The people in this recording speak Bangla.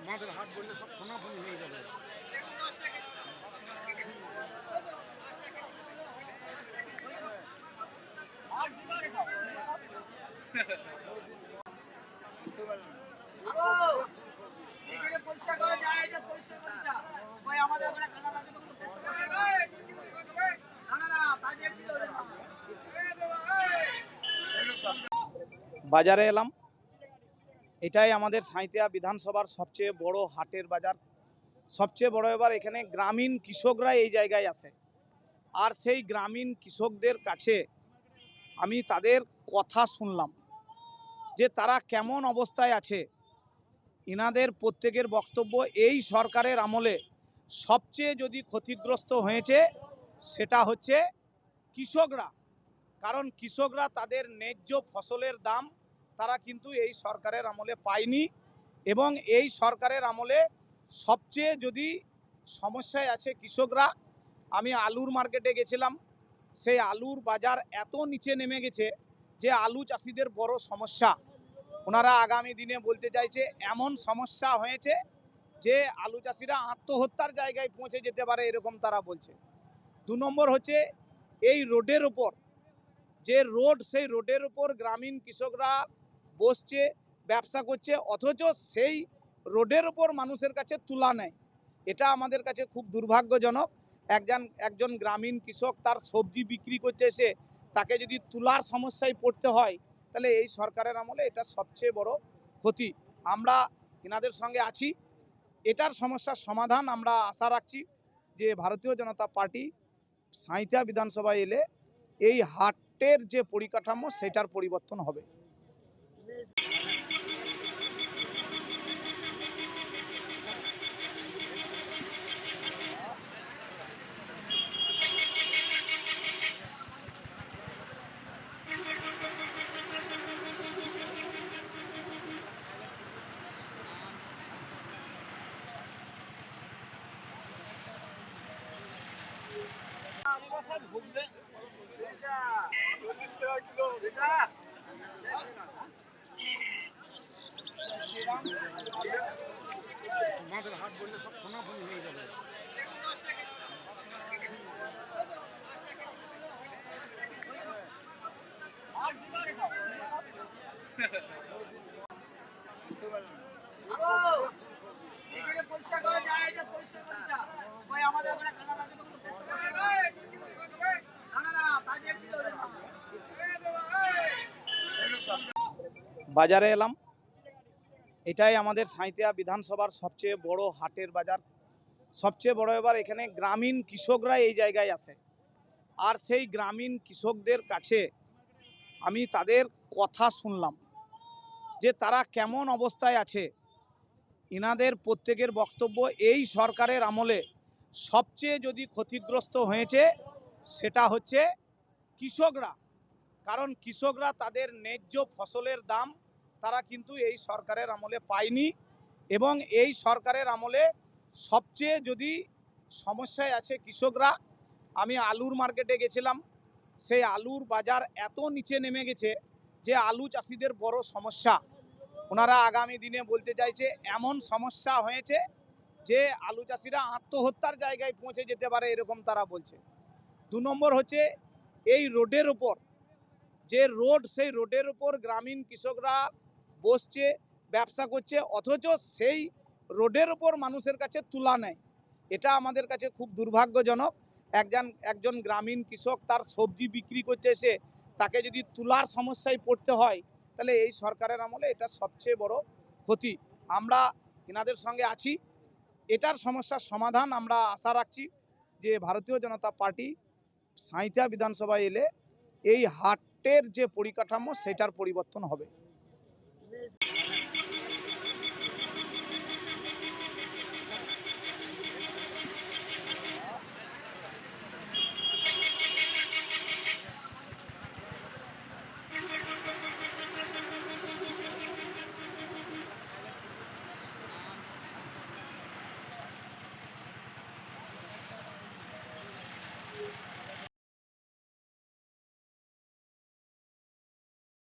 মাঝের হাট বললে সব সোনাফুনি হয়ে যাবে। বাজারে এলাম। এটাই আমাদের সাঁইথিয়া বিধানসভার সবচেয়ে বড় হাটের বাজার। সবচেয়ে বড় এবার এখানে গ্রামীণ কৃষকরা এই জায়গায় আসে, আর সেই গ্রামীণ কৃষকদের কাছে আমি তাদের কথা শুনলাম যে তারা কেমন অবস্থায় আছে। ইনাদের প্রত্যেকের বক্তব্য, এই সরকারের আমলে সবচেয়ে যদি ক্ষতিগ্রস্ত হয়েছে সেটা হচ্ছে কৃষকরা। কারণ কৃষকরা তাদের ন্যায্য ফসলের দাম তারা কিন্তু এই সরকারের আমলে পায়নি, এবং এই সরকারের আমলে সবচেয়ে যদি সমস্যায় আছে কৃষকরা। আমি আলুর মার্কেটে গেছিলাম, সেই আলুর বাজার এত নিচে নেমে গেছে যে আলু চাষিদের বড় সমস্যা। ওনারা আগামী দিনে বলতে চাইছে এমন সমস্যা হয়েছে যে আলু চাষিরা আত্মহত্যার জায়গায় পৌঁছে যেতে পারে, এরকম তারা বলছে। 2 নম্বর হচ্ছে এই রোডের ওপর যে রোড, সেই রোডের উপর গ্রামীণ কৃষকরা বসছে, ব্যবসা করছে, অথচ সেই রোডের উপর মানুষের কাছে তুলা নেয়। এটা আমাদের কাছে খুব দুর্ভাগ্যজনক। একজন গ্রামীণ কৃষক তার সবজি বিক্রি করতে এসে তাকে যদি তুলার সমস্যায় পড়তে হয়, তাহলে এই সরকারের আমলে এটা সবচেয়ে বড় ক্ষতি। আমরা এনাদের সঙ্গে আছি, এটার সমস্যার সমাধান আমরা আশা রাখছি যে ভারতীয় জনতা পার্টি সাঁইথিয়া বিধানসভায় এলে এই হাটের যে পরিকাঠামো সেটার পরিবর্তন হবে। মাঝের হাট বললে সব সোনাফুনি হয়ে যাবে। বাজারে এলাম। এটাই আমাদের সাঁইথিয়া বিধানসভার সবচেয়ে বড় হাটের বাজার। সবচেয়ে বড় এবার এখানে গ্রামীণ কৃষকরা এই জায়গায় আসে, আর সেই গ্রামীণ কৃষকদের কাছে আমি তাদের কথা শুনলাম যে তারা কেমন অবস্থায় আছে। ইনাদের প্রত্যেকের বক্তব্য, এই সরকারের আমলে সবচেয়ে যদি ক্ষতিগ্রস্ত হয়েছে সেটা হচ্ছে কৃষকরা। কারণ কৃষকরা তাদের ন্যায্য ফসলের দাম তারা কিন্তু এই সরকারের আমলে পায়নি, এবং এই সরকারের আমলে সবচেয়ে যদি সমস্যায় আছে কৃষকরা। আমি আলুর মার্কেটে গেছিলাম, সেই আলুর বাজার এত নিচে নেমে গেছে যে আলু চাষিদের বড় সমস্যা। ওনারা আগামী দিনে বলতে চাইছে এমন সমস্যা হয়েছে যে আলু চাষিরা আত্মহত্যার জায়গায় পৌঁছে যেতে পারে, এরকম তারা বলছে। 2 নম্বর হচ্ছে এই রোডের ওপর যে রোড, সেই রোডের উপর গ্রামীণ কৃষকরা বসছে, ব্যবসা করছে, অথচ সেই রোডের উপর মানুষের কাছে তুলা নেয়। এটা আমাদের কাছে খুব দুর্ভাগ্যজনক। একজন গ্রামীণ কৃষক তার সবজি বিক্রি করতে এসে তাকে যদি তুলার সমস্যায় পড়তে হয়, তাহলে এই সরকারের আমলে এটা সবচেয়ে বড় ক্ষতি। আমরা এনাদের সঙ্গে আছি, এটার সমস্যার সমাধান আমরা আশা রাখছি যে ভারতীয় জনতা পার্টি সাঁইথিয়া বিধানসভায় এলে এই হাটের যে পরিকাঠামো সেটার পরিবর্তন হবে।